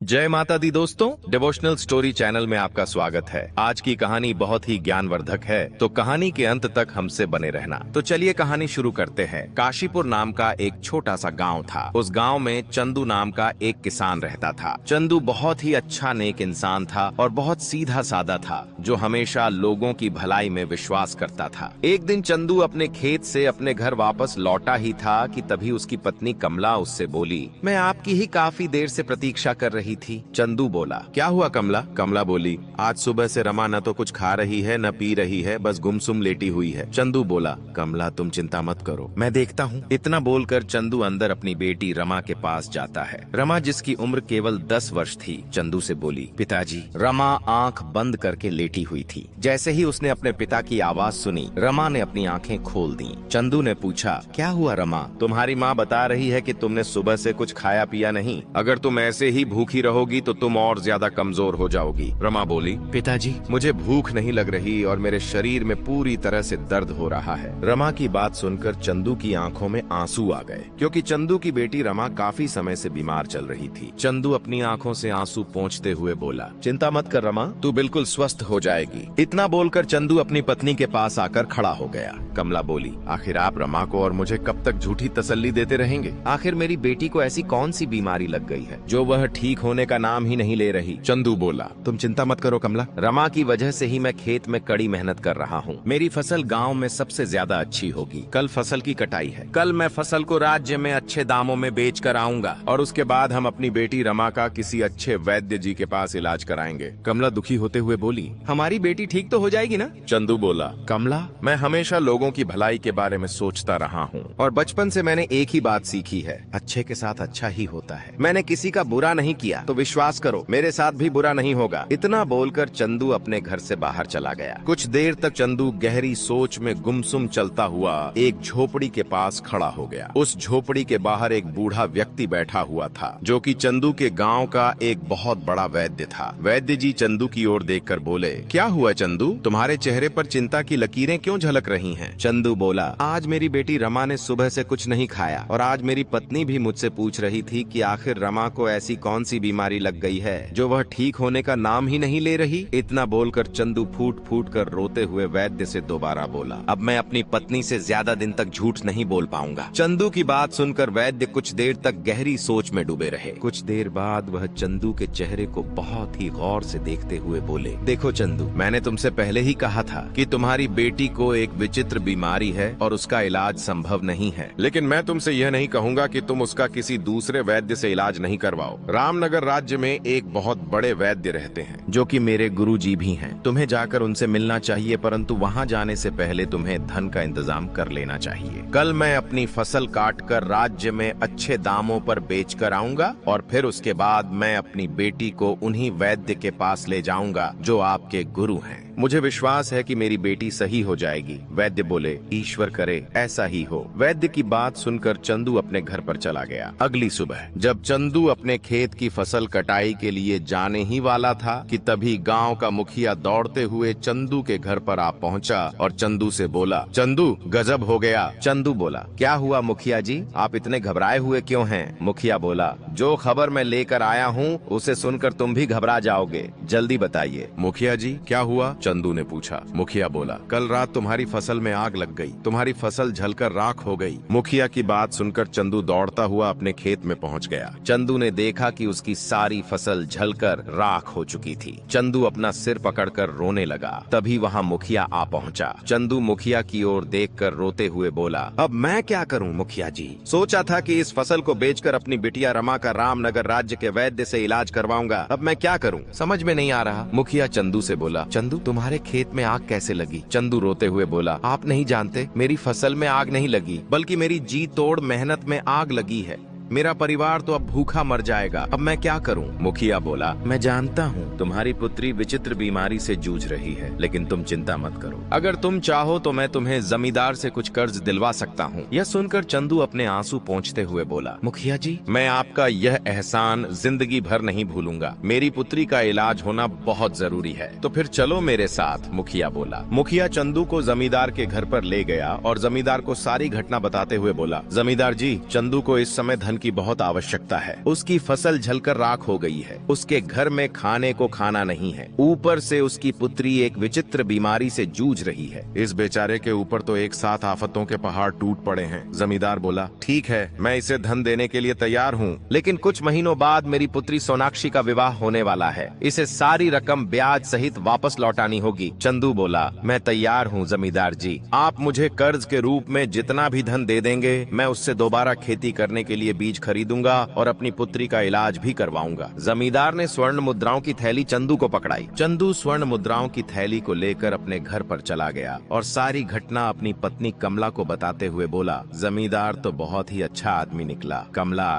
जय माता दी दोस्तों, डिवोशनल स्टोरी चैनल में आपका स्वागत है। आज की कहानी बहुत ही ज्ञानवर्धक है, तो कहानी के अंत तक हमसे बने रहना। तो चलिए कहानी शुरू करते हैं। काशीपुर नाम का एक छोटा सा गांव था। उस गांव में चंदू नाम का एक किसान रहता था। चंदू बहुत ही अच्छा नेक इंसान था और बहुत सीधा साधा था, जो हमेशा लोगों की भलाई में विश्वास करता था। एक दिन चंदू अपने खेत से अपने घर वापस लौटा ही था कि तभी उसकी पत्नी कमला उससे बोली, मैं आपकी ही काफी देर से प्रतीक्षा कर रही थी। चंदू बोला, क्या हुआ कमला? कमला बोली, आज सुबह से रमा न तो कुछ खा रही है न पी रही है, बस गुमसुम लेटी हुई है। चंदू बोला, कमला तुम चिंता मत करो, मैं देखता हूँ। इतना बोलकर चंदू अंदर अपनी बेटी रमा के पास जाता है। रमा जिसकी उम्र केवल 10 वर्ष थी, चंदू से बोली, पिताजी। रमा आंख बंद करके लेटी हुई थी। जैसे ही उसने अपने पिता की आवाज सुनी, रमा ने अपनी आंखें खोल दी। चंदू ने पूछा, क्या हुआ रमा? तुम्हारी माँ बता रही है कि तुमने सुबह से कुछ खाया पिया नहीं। अगर तुम ऐसे ही भूखी रहोगी तो तुम और ज्यादा कमजोर हो जाओगी। रमा बोली, पिताजी मुझे भूख नहीं लग रही और मेरे शरीर में पूरी तरह से दर्द हो रहा है। रमा की बात सुनकर चंदू की आंखों में आंसू आ गए, क्योंकि चंदू की बेटी रमा काफी समय से बीमार चल रही थी। चंदू अपनी आंखों से आंसू पोंछते हुए बोला, चिंता मत कर रमा, तू बिल्कुल स्वस्थ हो जाएगी। इतना बोलकर चंदू अपनी पत्नी के पास आकर खड़ा हो गया। कमला बोली, आखिर आप रमा को और मुझे कब तक झूठी तसल्ली देते रहेंगे? आखिर मेरी बेटी को ऐसी कौन सी बीमारी लग गई है जो वह ठीक होने का नाम ही नहीं ले रही? चंदू बोला, तुम चिंता मत करो कमला, रमा की वजह से ही मैं खेत में कड़ी मेहनत कर रहा हूँ। मेरी फसल गांव में सबसे ज्यादा अच्छी होगी। कल फसल की कटाई है। कल मैं फसल को राज्य में अच्छे दामों में बेच कर आऊंगा और उसके बाद हम अपनी बेटी रमा का किसी अच्छे वैद्य जी के पास इलाज कराएंगे। कमला दुखी होते हुए बोली, हमारी बेटी ठीक तो हो जाएगी ना? चंदू बोला, कमला मैं हमेशा लोगों की भलाई के बारे में सोचता रहा हूँ और बचपन से मैंने एक ही बात सीखी है, अच्छे के साथ अच्छा ही होता है। मैंने किसी का बुरा नहीं किया, तो विश्वास करो मेरे साथ भी बुरा नहीं होगा। इतना बोलकर चंदू अपने घर से बाहर चला गया। कुछ देर तक चंदू गहरी सोच में गुमसुम चलता हुआ एक झोपड़ी के पास खड़ा हो गया। उस झोपड़ी के बाहर एक बूढ़ा व्यक्ति बैठा हुआ था, जो कि चंदू के गांव का एक बहुत बड़ा वैद्य था। वैद्य जी चंदू की ओर देखकर बोले, क्या हुआ चंदू, तुम्हारे चेहरे पर चिंता की लकीरें क्यों झलक रही हैं? चंदू बोला, आज मेरी बेटी रमा ने सुबह से कुछ नहीं खाया और आज मेरी पत्नी भी मुझसे पूछ रही थी कि आखिर रमा को ऐसी कौन सी बीमारी लग गई है जो वह ठीक होने का नाम ही नहीं ले रही। इतना बोलकर चंदू फूट फूट कर रोते हुए वैद्य से दोबारा बोला, अब मैं अपनी पत्नी से ज्यादा दिन तक झूठ नहीं बोल पाऊंगा। चंदू की बात सुनकर वैद्य कुछ देर तक गहरी सोच में डूबे रहे। कुछ देर बाद वह चंदू के चेहरे को बहुत ही गौर से देखते हुए बोले, देखो चंदू, मैंने तुमसे पहले ही कहा था कि तुम्हारी बेटी को एक विचित्र बीमारी है और उसका इलाज संभव नहीं है, लेकिन मैं तुमसे यह नहीं कहूंगा कि तुम उसका किसी दूसरे वैद्य से इलाज नहीं करवाओ। रामनगर राज्य में एक बहुत बड़े वैद्य रहते हैं, जो कि मेरे गुरुजी भी हैं। तुम्हें जाकर उनसे मिलना चाहिए, परंतु वहां जाने से पहले तुम्हें धन का इंतजाम कर लेना चाहिए। कल मैं अपनी फसल काट कर राज्य में अच्छे दामों पर बेच कर आऊंगा और फिर उसके बाद मैं अपनी बेटी को उन्हीं वैद्य के पास ले जाऊंगा जो आपके गुरु हैं। मुझे विश्वास है कि मेरी बेटी सही हो जाएगी। वैद्य बोले, ईश्वर करे ऐसा ही हो। वैद्य की बात सुनकर चंदू अपने घर पर चला गया। अगली सुबह जब चंदू अपने खेत की फसल कटाई के लिए जाने ही वाला था कि तभी गांव का मुखिया दौड़ते हुए चंदू के घर पर आ पहुंचा और चंदू से बोला, चंदू गजब हो गया। चंदू बोला, क्या हुआ मुखिया जी, आप इतने घबराए हुए क्यों हैं? मुखिया बोला, जो खबर मैं लेकर आया हूँ उसे सुनकर तुम भी घबरा जाओगे, जल्दी बताइए। मुखिया जी क्या हुआ? चंदू ने पूछा। मुखिया बोला, कल रात तुम्हारी फसल में आग लग गई, तुम्हारी फसल जलकर राख हो गई। मुखिया की बात सुनकर चंदू दौड़ता हुआ अपने खेत में पहुंच गया। चंदू ने देखा कि उसकी सारी फसल जलकर राख हो चुकी थी। चंदू अपना सिर पकड़कर रोने लगा। तभी वहां मुखिया आ पहुंचा। चंदू मुखिया की ओर देखकर रोते हुए बोला, अब मैं क्या करूं मुखिया जी? सोचा था कि इस फसल को बेचकर अपनी बिटिया रमा का रामनगर राज्य के वैद्य से इलाज करवाऊंगा, अब मैं क्या करूं समझ में नहीं आ रहा। मुखिया चंदू से बोला, चंदू तुम्हारे खेत में आग कैसे लगी? चंदू रोते हुए बोला, आप नहीं जानते, मेरी फसल में आग नहीं लगी, बल्कि मेरी जी तोड़ मेहनत में आग लगी है। मेरा परिवार तो अब भूखा मर जाएगा, अब मैं क्या करूं? मुखिया बोला, मैं जानता हूं तुम्हारी पुत्री विचित्र बीमारी से जूझ रही है, लेकिन तुम चिंता मत करो। अगर तुम चाहो तो मैं तुम्हें जमींदार से कुछ कर्ज दिलवा सकता हूं। यह सुनकर चंदू अपने आंसू पोंछते हुए बोला, मुखिया जी मैं आपका यह एहसान जिंदगी भर नहीं भूलूंगा। मेरी पुत्री का इलाज होना बहुत जरूरी है, तो फिर चलो मेरे साथ। मुखिया बोला। मुखिया चंदू को जमींदार के घर पर ले गया और जमींदार को सारी घटना बताते हुए बोला, जमींदार जी, चंदू को इस समय धन की बहुत आवश्यकता है। उसकी फसल जलकर राख हो गई है, उसके घर में खाने को खाना नहीं है, ऊपर से उसकी पुत्री एक विचित्र बीमारी से जूझ रही है। इस बेचारे के ऊपर तो एक साथ आफतों के पहाड़ टूट पड़े हैं। जमींदार बोला, ठीक है, मैं इसे धन देने के लिए तैयार हूँ, लेकिन कुछ महीनों बाद मेरी पुत्री सोनाक्षी का विवाह होने वाला है। इसे सारी रकम ब्याज सहित वापस लौटानी होगी। चंदू बोला, मैं तैयार हूँ जमींदार जी, आप मुझे कर्ज के रूप में जितना भी धन दे देंगे, मैं उससे दोबारा खेती करने के लिए बीज खरीदूंगा और अपनी पुत्री का इलाज भी करवाऊंगा। जमींदार ने स्वर्ण मुद्राओं की थैली चंदू को पकड़ाई। चंदू स्वर्ण मुद्राओं की थैली को लेकर अपने घर पर चला गया और सारी घटना अपनी पत्नी कमला को बताते हुए बोला, जमींदार तो बहुत ही अच्छा आदमी निकला। कमला,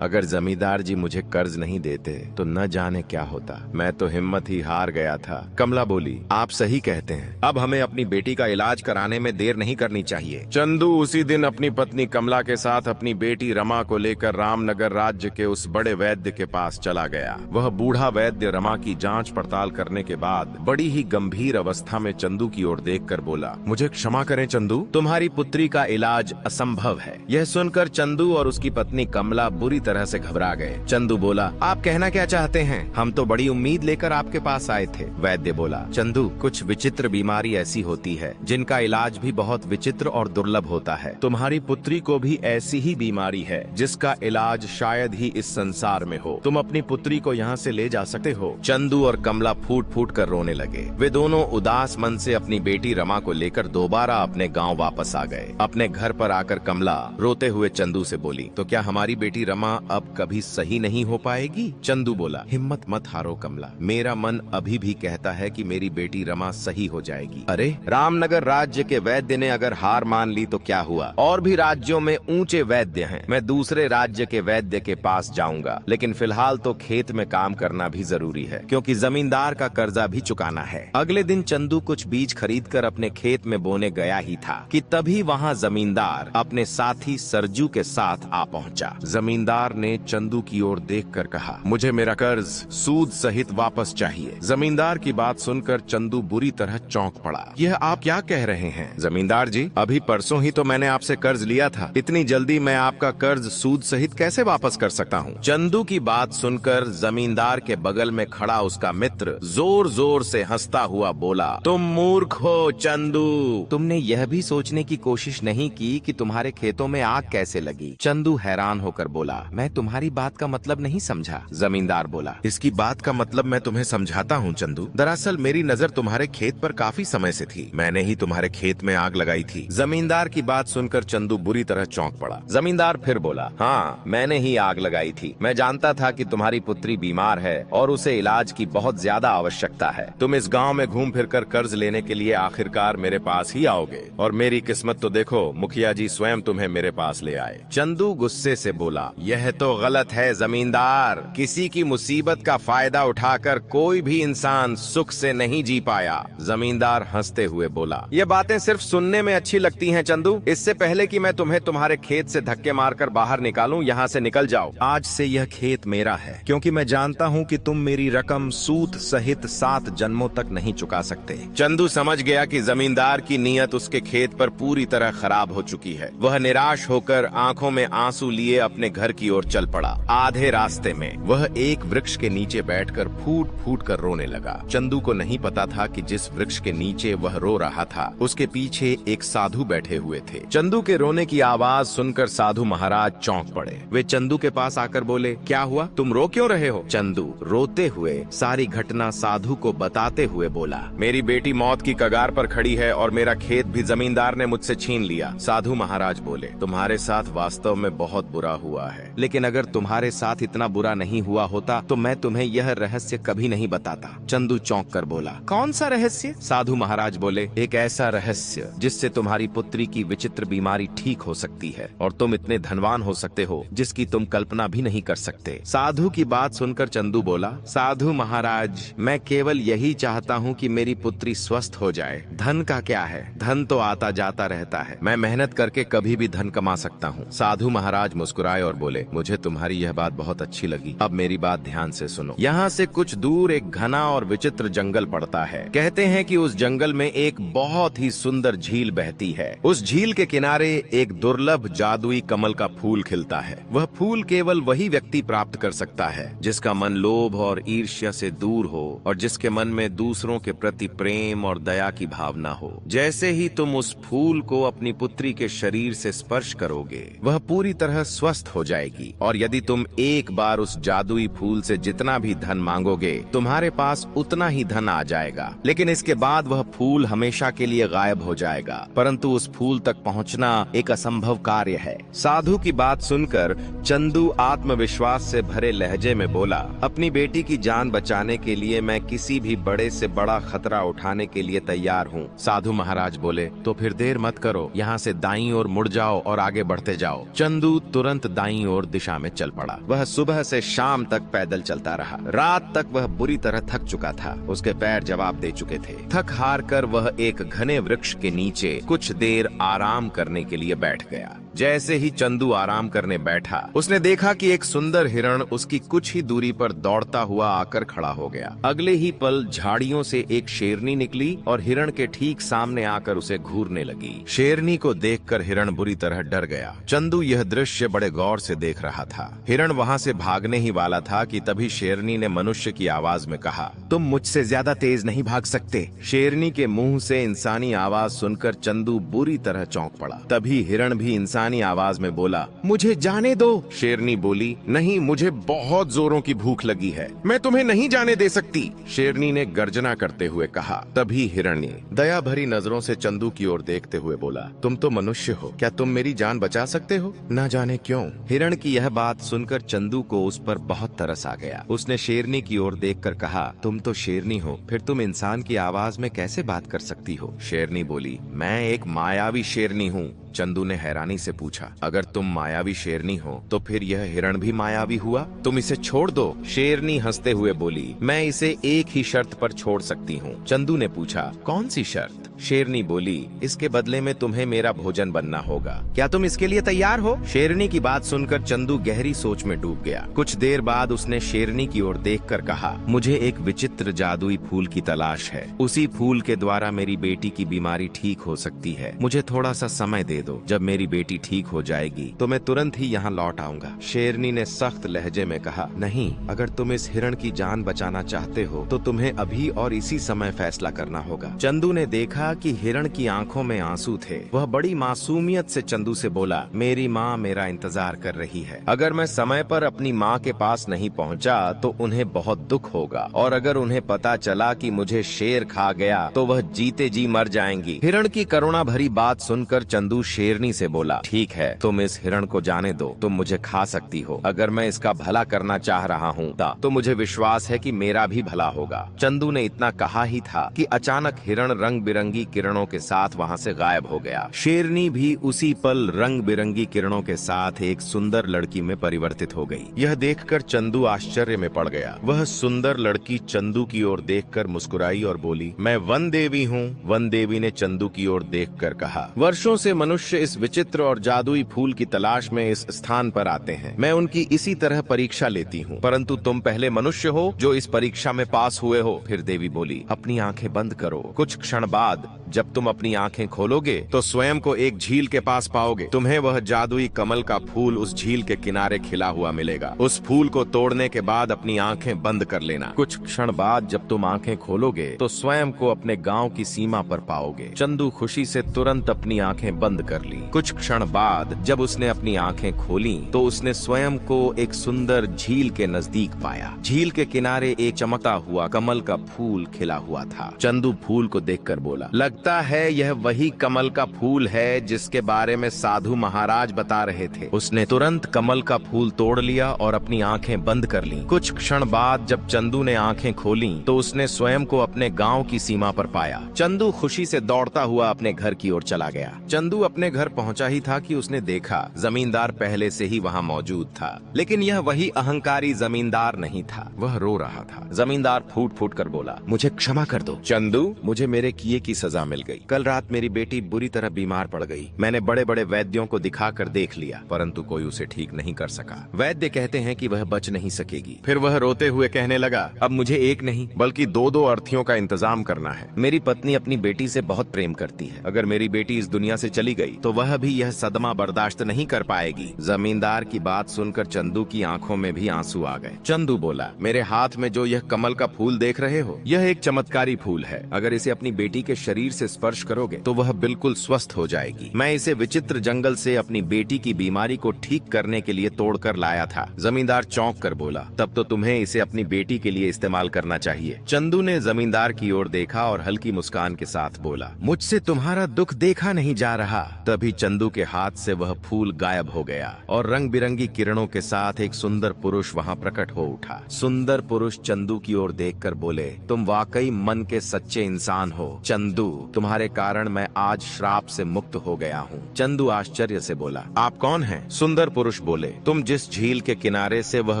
अगर जमींदार जी मुझे कर्ज नहीं देते तो न जाने क्या होता, मैं तो हिम्मत ही हार गया था। कमला बोली, आप सही कहते हैं, अब हमें अपनी बेटी का इलाज कराने में देर नहीं करनी चाहिए। चंदू उसी दिन अपनी पत्नी कमला के साथ अपनी बेटी रमा को लेकर रामनगर राज्य के उस बड़े वैद्य के पास चला गया। वह बूढ़ा वैद्य रमा की जांच पड़ताल करने के बाद बड़ी ही गंभीर अवस्था में चंदू की ओर देखकर बोला, मुझे क्षमा करें चंदू, तुम्हारी पुत्री का इलाज असंभव है। यह सुनकर चंदू और उसकी पत्नी कमला बुरी तरह से घबरा गए। चंदू बोला, आप कहना क्या चाहते हैं? हम तो बड़ी उम्मीद लेकर आपके पास आए थे। वैद्य बोला, चंदू, कुछ विचित्र बीमारी ऐसी होती है जिनका इलाज भी बहुत विचित्र और दुर्लभ होता है। तुम्हारी पुत्री को भी ऐसी ही बीमारी है जिसका इलाज शायद ही इस संसार में हो। तुम अपनी पुत्री को यहाँ से ले जा सकते हो। चंदू और कमला फूट फूट कर रोने लगे। वे दोनों उदास मन से अपनी बेटी रमा को लेकर दोबारा अपने गांव वापस आ गए। अपने घर पर आकर कमला रोते हुए चंदू से बोली, तो क्या हमारी बेटी रमा अब कभी सही नहीं हो पाएगी? चंदू बोला, हिम्मत मत हारो कमला, मेरा मन अभी भी कहता है कि मेरी बेटी रमा सही हो जाएगी। अरे, रामनगर राज्य के वैद्य ने अगर हार मान ली तो क्या हुआ? और भी राज्यों में ऊंचे वैद्य हैं। मैं दूसरे राज्य के वैद्य के पास जाऊंगा, लेकिन फिलहाल तो खेत में काम करना भी जरूरी है, क्योंकि जमींदार का कर्जा भी चुकाना है। अगले दिन चंदू कुछ बीज खरीदकर अपने खेत में बोने गया ही था कि तभी वहाँ जमींदार अपने साथी सरजू के साथ आ पहुँचा। जमींदार ने चंदू की ओर देखकर कहा, मुझे मेरा कर्ज सूद सहित वापस चाहिए। जमींदार की बात सुनकर चंदू बुरी तरह चौंक पड़ा। यह आप क्या कह रहे हैं जमींदार जी? अभी परसों ही तो मैंने आपसे कर्ज लिया था, इतनी जल्दी मैं आपका कर्ज सूद सहित कैसे वापस कर सकता हूँ? चंदू की बात सुनकर जमींदार के बगल में खड़ा उसका मित्र जोर जोर से हंसता हुआ बोला, तुम मूर्ख हो चंदू, तुमने यह भी सोचने की कोशिश नहीं की कि तुम्हारे खेतों में आग कैसे लगी? चंदू हैरान होकर बोला, मैं तुम्हारी बात का मतलब नहीं समझा। जमींदार बोला, इसकी बात का मतलब मैं तुम्हें समझाता हूँ चंदू। दरअसल मेरी नजर तुम्हारे खेत पर काफी समय से थी, मैंने ही तुम्हारे खेत में आग लगाई थी। जमींदार की बात सुनकर चंदू बुरी तरह चौंक पड़ा। जमींदार फिर बोला, हाँ, मैंने ही आग लगाई थी। मैं जानता था कि तुम्हारी पुत्री बीमार है और उसे इलाज की बहुत ज्यादा आवश्यकता है। तुम इस गांव में घूम फिर कर कर्ज लेने के लिए आखिरकार मेरे पास ही आओगे, और मेरी किस्मत तो देखो, मुखिया जी स्वयं तुम्हें मेरे पास ले आए। चंदू गुस्से से बोला, यह तो गलत है जमींदार, किसी की मुसीबत का फायदा उठाकर कोई भी इंसान सुख से नहीं जी पाया। जमींदार हंसते हुए बोला, ये बातें सिर्फ सुनने में अच्छी लगती हैं चंदू, इससे पहले कि मैं तुम्हें तुम्हारे खेत से धक्के मारकर बाहर निकालूं, यहाँ से निकल जाओ। आज से यह खेत मेरा है, क्योंकि मैं जानता हूँ कि तुम मेरी रकम सूद सहित 7 जन्मों तक नहीं चुका सकते। चंदू समझ गया कि जमींदार की नीयत उसके खेत पर पूरी तरह खराब हो चुकी है। वह निराश होकर आंखों में आंसू लिए अपने घर की ओर चल पड़ा। आधे रास्ते में वह एक वृक्ष के नीचे बैठकर फूट फूट कर रोने लगा। चंदू को नहीं पता था कि जिस वृक्ष के नीचे वह रो रहा था, उसके पीछे एक साधु बैठे हुए थे। चंदू के रोने की आवाज सुनकर साधु महाराज चौंक पड़े। वे चंदू के पास आकर बोले, क्या हुआ, तुम रो क्यों रहे हो? चंदू रोते हुए सारी घटना साधु को बताते हुए बोला, मेरी बेटी मौत की कगार पर खड़ी है और मेरा खेत भी जमींदार ने मुझसे छीन लिया। साधु महाराज बोले, तुम्हारे साथ वास्तव में बहुत बुरा हुआ है, लेकिन अगर तुम्हारे साथ इतना बुरा नहीं हुआ होता तो मैं तुम्हें यह रहस्य कभी नहीं बताता। चंदू चौंक कर बोला, कौन सा रहस्य? साधु महाराज बोले, एक ऐसा रहस्य जिससे तुम्हारी पुत्री की विचित्र बीमारी ठीक हो सकती है और तुम इतने धनवान हो सकते हो जिसकी तुम कल्पना भी नहीं कर सकते। साधु की बात सुनकर चंदू बोला, साधु महाराज, मैं केवल यही चाहता हूँ कि मेरी पुत्री स्वस्थ हो जाए। धन का क्या है, धन तो आता जाता रहता है, मैं मेहनत करके कभी भी धन कमा सकता हूँ। साधु महाराज मुस्कुराए और बोले, मुझे तुम्हारी यह बात बहुत अच्छी लगी, अब मेरी बात ध्यान से सुनो। यहाँ से कुछ दूर एक घना और विचित्र जंगल पड़ता है। कहते हैं कि उस जंगल में एक बहुत ही सुंदर झील बहती है। उस झील के किनारे एक दुर्लभ जादुई कमल का फूल खिलता होता है। वह फूल केवल वही व्यक्ति प्राप्त कर सकता है जिसका मन लोभ और ईर्ष्या से दूर हो और जिसके मन में दूसरों के प्रति प्रेम और दया की भावना हो। जैसे ही तुम उस फूल को अपनी पुत्री के शरीर से स्पर्श करोगे, वह पूरी तरह स्वस्थ हो जाएगी और यदि तुम एक बार उस जादुई फूल से जितना भी धन मांगोगे, तुम्हारे पास उतना ही धन आ जाएगा। लेकिन इसके बाद वह फूल हमेशा के लिए गायब हो जाएगा। परंतु उस फूल तक पहुंचना एक असंभव कार्य है। साधु की बात सुनकर चंदू आत्मविश्वास से भरे लहजे में बोला, अपनी बेटी की जान बचाने के लिए मैं किसी भी बड़े से बड़ा खतरा उठाने के लिए तैयार हूँ। साधु महाराज बोले, तो फिर देर मत करो, यहाँ से दाईं ओर मुड़ जाओ और आगे बढ़ते जाओ। चंदू तुरंत दाईं ओर दिशा में चल पड़ा। वह सुबह से शाम तक पैदल चलता रहा। रात तक वह बुरी तरह थक चुका था। उसके पैर जवाब दे चुके थे। थक हार कर वह एक घने वृक्ष के नीचे कुछ देर आराम करने के लिए बैठ गया। जैसे ही चंदू आराम करने बैठा, उसने देखा कि एक सुंदर हिरण उसकी कुछ ही दूरी पर दौड़ता हुआ आकर खड़ा हो गया। अगले ही पल झाड़ियों से एक शेरनी निकली और हिरण के ठीक सामने आकर उसे घूरने लगी। शेरनी को देखकर हिरण बुरी तरह डर गया। चंदू यह दृश्य बड़े गौर से देख रहा था। हिरण वहां से भागने ही वाला था कि तभी शेरनी ने मनुष्य की आवाज में कहा, तुम मुझसे ज्यादा तेज नहीं भाग सकते। शेरनी के मुंह से इंसानी आवाज सुनकर चंदू बुरी तरह चौंक पड़ा। तभी हिरण भी इंसानी आवाज में बोला, मुझे जाने दो। शेरनी बोली, नहीं, मुझे बहुत जोरों की भूख लगी है, मैं तुम्हें नहीं जाने दे सकती। शेरनी ने गर्जना करते हुए कहा। तभी हिरण ने दया भरी नजरों से चंदू की ओर देखते हुए बोला, तुम तो मनुष्य हो, क्या तुम मेरी जान बचा सकते हो? न जाने क्यों। हिरण की यह बात सुनकर चंदू को उस पर बहुत तरस आ गया। उसने शेरनी की ओर देखकर कहा, तुम तो शेरनी हो, फिर तुम इंसान की आवाज में कैसे बात कर सकती हो? शेरनी बोली, मैं एक मायावी शेरनी हूँ। चंदू ने हैरानी से पूछा, अगर तुम मायावी शेरनी हो तो फिर यह हिरण भी मायावी हुआ? तुम इसे छोड़ दो। शेरनी हंसते हुए बोली, मैं इसे एक ही शर्त पर छोड़ सकती हूँ। चंदू ने पूछा, कौन सी शर्त? शेरनी बोली, इसके बदले में तुम्हें मेरा भोजन बनना होगा। क्या तुम इसके लिए तैयार हो? शेरनी की बात सुनकर चंदू गहरी सोच में डूब गया। कुछ देर बाद उसने शेरनी की ओर देखकर कहा, मुझे एक विचित्र जादुई फूल की तलाश है। उसी फूल के द्वारा मेरी बेटी की बीमारी ठीक हो सकती है। मुझे थोड़ा सा समय दे दो। जब मेरी बेटी ठीक हो जाएगी तो मैं तुरंत ही यहाँ लौट आऊंगा। शेरनी ने सख्त लहजे में कहा, नहीं, अगर तुम इस हिरण की जान बचाना चाहते हो तो तुम्हें अभी और इसी समय फैसला करना होगा। चंदू ने देखा कि हिरण की आंखों में आंसू थे। वह बड़ी मासूमियत से चंदू से बोला, मेरी माँ मेरा इंतजार कर रही है। अगर मैं समय पर अपनी माँ के पास नहीं पहुँचा तो उन्हें बहुत दुख होगा और अगर उन्हें पता चला कि मुझे शेर खा गया तो वह जीते जी मर जाएंगी। हिरण की करुणा भरी बात सुनकर चंदू शेरनी से बोला, ठीक है, तुम इस हिरण को जाने दो, तुम मुझे खा सकती हो। अगर मैं इसका भला करना चाह रहा हूँ तो मुझे विश्वास है कि मेरा भी भला होगा। चंदू ने इतना कहा ही था कि अचानक हिरण रंग बिरंगी किरणों के साथ वहाँ से गायब हो गया। शेरनी भी उसी पल रंग बिरंगी किरणों के साथ एक सुंदर लड़की में परिवर्तित हो गई। यह देखकर चंदू आश्चर्य में पड़ गया। वह सुंदर लड़की चंदू की ओर देखकर मुस्कुराई और बोली, मैं वन देवी हूँ। वन देवी ने चंदू की ओर देखकर कहा, वर्षों से मनुष्य इस विचित्र और जादुई फूल की तलाश में इस स्थान पर आते हैं। मैं उनकी इसी तरह परीक्षा लेती हूँ, परंतु तुम पहले मनुष्य हो जो इस परीक्षा में पास हुए हो। फिर देवी बोली, अपनी आंखें बंद करो। कुछ क्षण बाद जब तुम अपनी आंखें खोलोगे तो स्वयं को एक झील के पास पाओगे। तुम्हें वह जादुई कमल का फूल उस झील के किनारे खिला हुआ मिलेगा। उस फूल को तोड़ने के बाद अपनी आंखें बंद कर लेना। कुछ क्षण बाद जब तुम आंखें खोलोगे तो स्वयं को अपने गांव की सीमा पर पाओगे। चंदू खुशी से तुरंत अपनी आंखें बंद कर ली। कुछ क्षण बाद जब उसने अपनी आंखें खोली तो उसने स्वयं को एक सुंदर झील के नजदीक पाया। झील के किनारे एक चमकता हुआ कमल का फूल खिला हुआ था। चंदू फूल को देखकर बोला, लगता है यह वही कमल का फूल है जिसके बारे में साधु महाराज बता रहे थे। उसने तुरंत कमल का फूल तोड़ लिया और अपनी आंखें बंद कर लीं। कुछ क्षण बाद जब चंदू ने आंखें खोली तो उसने स्वयं को अपने गांव की सीमा पर पाया। चंदू खुशी से दौड़ता हुआ अपने घर की ओर चला गया। चंदू अपने घर पहुंचा ही था कि उसने देखा जमींदार पहले से ही वहां मौजूद था, लेकिन यह वही अहंकारी जमींदार नहीं था। वह रो रहा था। जमींदार फूट फूट कर बोला, मुझे क्षमा कर दो चंदू, मुझे मेरे किए की सजा मिल गई। कल रात मेरी बेटी बुरी तरह बीमार पड़ गई। मैंने बड़े बड़े वैद्यों को दिखाकर देख लिया, परंतु कोई उसे ठीक नहीं कर सका। वैद्य कहते हैं कि वह बच नहीं सकेगी। फिर वह रोते हुए कहने लगा, अब मुझे एक नहीं बल्कि दो दो अर्थियों का इंतजाम करना है। मेरी पत्नी अपनी बेटी से बहुत प्रेम करती है। अगर मेरी बेटी इस दुनिया से चली गई गई तो वह भी यह सदमा बर्दाश्त नहीं कर पाएगी। जमींदार की बात सुनकर चंदू की आंखों में भी आंसू आ गए। चंदू बोला, मेरे हाथ में जो यह कमल का फूल देख रहे हो, यह एक चमत्कारी फूल है। अगर इसे अपनी बेटी के शरीर से स्पर्श करोगे तो वह बिल्कुल स्वस्थ हो जाएगी। मैं इसे विचित्र जंगल से अपनी बेटी की बीमारी को ठीक करने के लिए तोड़कर लाया था। जमींदार चौंक कर बोला, तब तो तुम्हें इसे अपनी बेटी के लिए इस्तेमाल करना चाहिए। चंदू ने जमींदार की ओर देखा और हल्की मुस्कान के साथ बोला, मुझसे तुम्हारा दुख देखा नहीं जा रहा। तभी चंदू के हाथ से वह फूल गायब हो गया और रंग बिरंगी किरणों के साथ एक सुंदर पुरुष वहां प्रकट हो उठा। सुंदर पुरुष चंदू की ओर देखकर बोले, तुम वाकई मन के सच्चे इंसान हो चंदू, तुम्हारे कारण मैं आज श्राप से मुक्त हो गया हूँ। चंदू आश्चर्य से बोला, आप कौन हैं? सुंदर पुरुष बोले, तुम जिस झील के किनारे से वह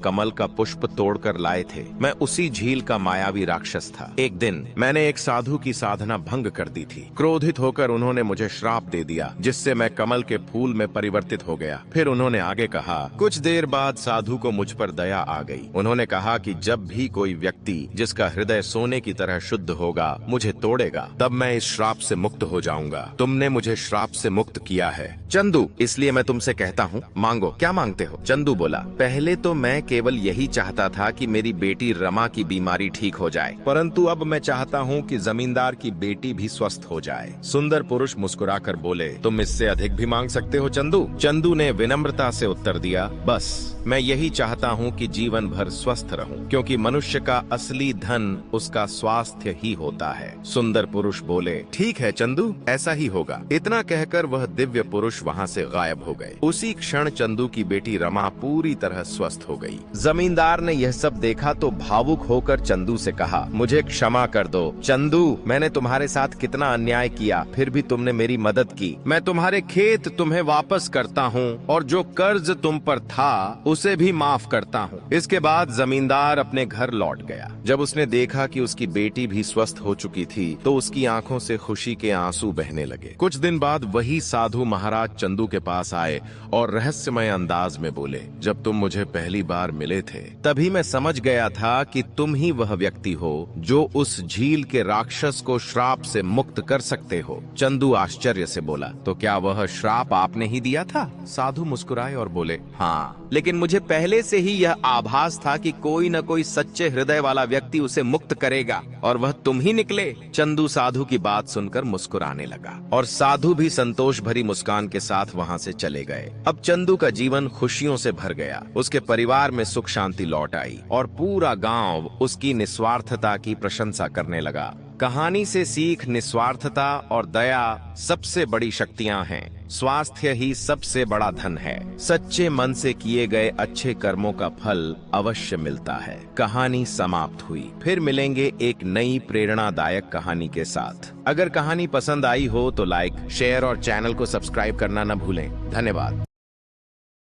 कमल का पुष्प तोड़कर लाए थे, मैं उसी झील का मायावी राक्षस था। एक दिन मैंने एक साधु की साधना भंग कर दी थी। क्रोधित होकर उन्होंने मुझे श्राप दे दिया, जिससे मैं कमल के फूल में परिवर्तित हो गया। फिर उन्होंने आगे कहा, कुछ देर बाद साधु को मुझ पर दया आ गई। उन्होंने कहा कि जब भी कोई व्यक्ति जिसका हृदय सोने की तरह शुद्ध होगा मुझे तोड़ेगा, तब मैं इस श्राप से मुक्त हो जाऊंगा। तुमने मुझे श्राप से मुक्त किया है चंदू, इसलिए मैं तुमसे कहता हूँ, मांगो। क्या मांगते हो? चंदू बोला, पहले तो मैं केवल यही चाहता था कि मेरी बेटी रमा की बीमारी ठीक हो जाए, परंतु अब मैं चाहता हूँ कि जमींदार की बेटी भी स्वस्थ हो जाए। सुंदर पुरुष मुस्कुराकर बोले, तुम इससे अधिक भी मांग सकते हो चंदू। चंदू ने विनम्रता से उत्तर दिया, बस मैं यही चाहता हूँ कि जीवन भर स्वस्थ रहूं, क्योंकि मनुष्य का असली धन उसका स्वास्थ्य ही होता है। सुंदर पुरुष बोले, ठीक है चंदू, ऐसा ही होगा। इतना कहकर वह दिव्य पुरुष वहाँ से गायब हो गए। उसी क्षण चंदू की बेटी रमा पूरी तरह स्वस्थ हो गई। जमींदार ने यह सब देखा तो भावुक होकर चंदू से कहा, मुझे क्षमा कर दो चंदू, मैंने तुम्हारे साथ कितना अन्याय किया, फिर भी तुमने मेरी मदद की। मैं तुम्हारे खेत तुम्हें वापस करता हूँ और जो कर्ज तुम पर था उसे भी माफ करता हूँ। इसके बाद जमींदार अपने घर लौट गया। जब उसने देखा कि उसकी बेटी भी स्वस्थ हो चुकी थी तो उसकी आंखों से खुशी के आंसू बहने लगे। कुछ दिन बाद वही साधु महाराज चंदू के पास आए और रहस्यमय अंदाज में बोले, जब तुम मुझे पहली बार मिले थे तभी मैं समझ गया था कि तुम ही वह व्यक्ति हो जो उस झील के राक्षस को श्राप से मुक्त कर सकते हो। चंदू आश्चर्य से बोला, तो क्या वह श्राप आपने ही दिया था? साधु मुस्कुराए और बोले, हाँ, लेकिन मुझे पहले से ही यह आभास था कि कोई न कोई सच्चे हृदय वाला व्यक्ति उसे मुक्त करेगा और वह तुम ही निकले। चंदू साधु की बात सुनकर मुस्कुराने लगा और साधु भी संतोष भरी मुस्कान के साथ वहां से चले गए। अब चंदू का जीवन खुशियों से भर गया। उसके परिवार में सुख शांति लौट आई और पूरा गांव उसकी निस्वार्थता की प्रशंसा करने लगा। कहानी से सीख, निस्वार्थता और दया सबसे बड़ी शक्तियां हैं। स्वास्थ्य ही सबसे बड़ा धन है। सच्चे मन से किए गए अच्छे कर्मों का फल अवश्य मिलता है। कहानी समाप्त हुई। फिर मिलेंगे एक नई प्रेरणादायक कहानी के साथ। अगर कहानी पसंद आई हो तो लाइक, शेयर और चैनल को सब्सक्राइब करना न भूलें। धन्यवाद।